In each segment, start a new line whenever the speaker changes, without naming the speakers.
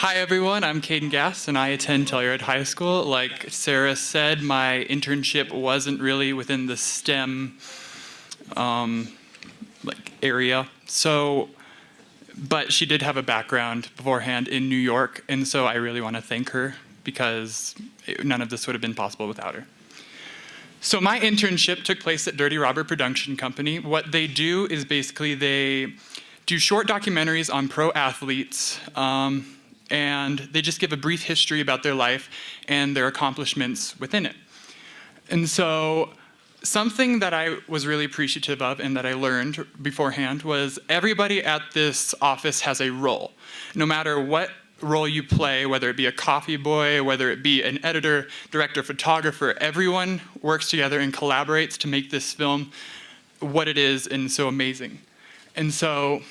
Hi everyone, I'm Kaden Gass and I attend Telluride High School. Like Sarah said, my internship wasn't really within the STEM area. But she did have a background beforehand in New York, and so I really want to thank her because none of this would have been possible without her. So my internship took place at Dirty Robber Production Company. What they do is basically they do short documentaries on pro athletes, and they just give a brief history about their life and their accomplishments within it. And so something that I was really appreciative of and that I learned beforehand was everybody at this office has a role. No matter what role you play, whether it be a coffee boy, whether it be an editor, director, photographer, everyone works together and collaborates to make this film what it is and so amazing. And so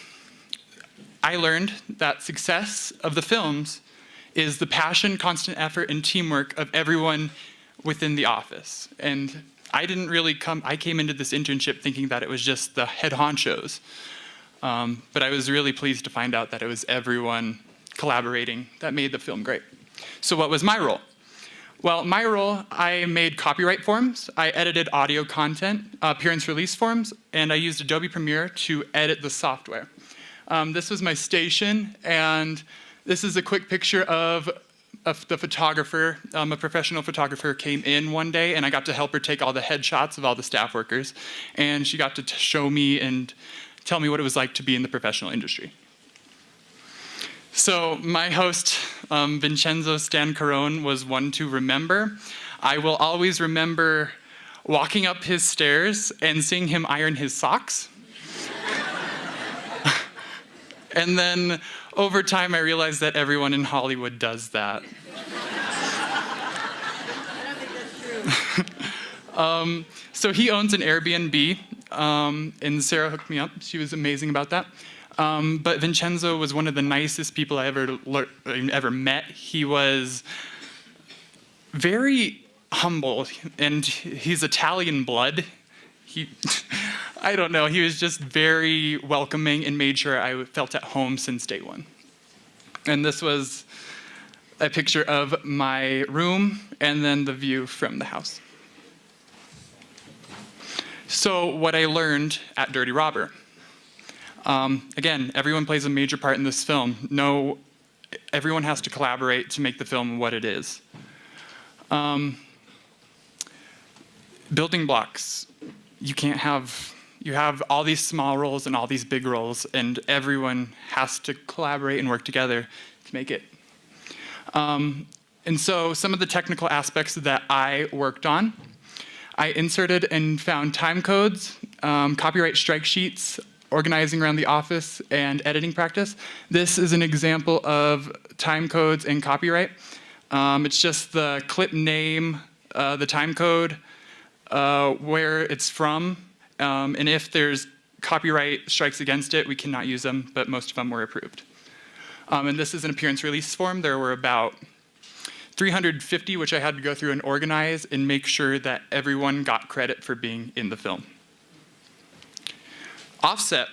I learned that success of the films is the passion, constant effort, and teamwork of everyone within the office. And I came into this internship thinking that it was just the head honchos. But I was really pleased to find out that it was everyone collaborating that made the film great. So what was my role? Well, my role, I made copyright forms, I edited audio content, appearance release forms, and I used Adobe Premiere to edit the software. This was my station, and this is a quick picture of the photographer. A professional photographer came in one day, and I got to help her take all the headshots of all the staff workers, and she got to show me and tell me what it was like to be in the professional industry. So my host, Vincenzo Stancarone, was one to remember. I will always remember walking up his stairs and seeing him iron his socks. And then over time, I realized that everyone in Hollywood does that.
I don't think that's true.
So he owns an Airbnb, and Sarah hooked me up. She was amazing about that. But Vincenzo was one of the nicest people I ever met. He was very humble, and he's Italian blood. I don't know, he was just very welcoming and made sure I felt at home since day one. And this was a picture of my room and then the view from the house. So what I learned at Dirty Robber. Again, everyone plays a major part in this film. Everyone has to collaborate to make the film what it is. Building blocks. You have all these small roles and all these big roles, and everyone has to collaborate and work together to make it. And so some of the technical aspects that I worked on, I inserted and found time codes, copyright strike sheets, organizing around the office, and editing practice. This is an example of time codes and copyright. It's just the clip name, the time code, where it's from, and if there's copyright strikes against it, we cannot use them, but most of them were approved. And this is an appearance release form. There were about 350, which I had to go through and organize and make sure that everyone got credit for being in the film. Offset.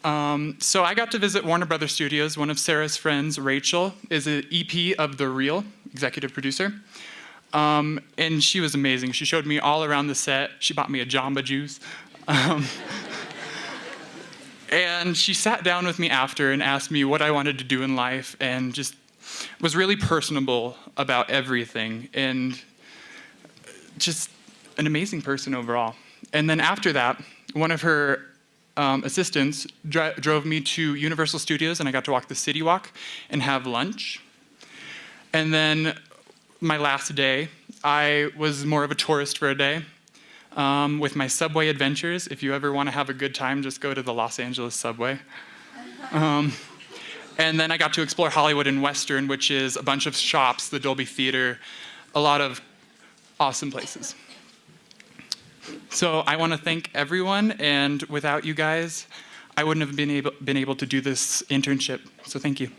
So I got to visit Warner Brothers Studios. One of Sarah's friends, Rachel, is an EP of The Real, executive producer. And she was amazing. She showed me all around the set. She bought me a Jamba Juice. And she sat down with me after and asked me what I wanted to do in life and just was really personable about everything and just an amazing person overall. And then after that, one of her assistants drove me to Universal Studios, and I got to walk the City Walk and have lunch. And then my last day, I was more of a tourist for a day with my subway adventures. If you ever want to have a good time, just go to the Los Angeles subway. And then I got to explore Hollywood and Western, which is a bunch of shops, the Dolby Theater, a lot of awesome places. So I want to thank everyone, and without you guys, I wouldn't have been able to do this internship. So thank you.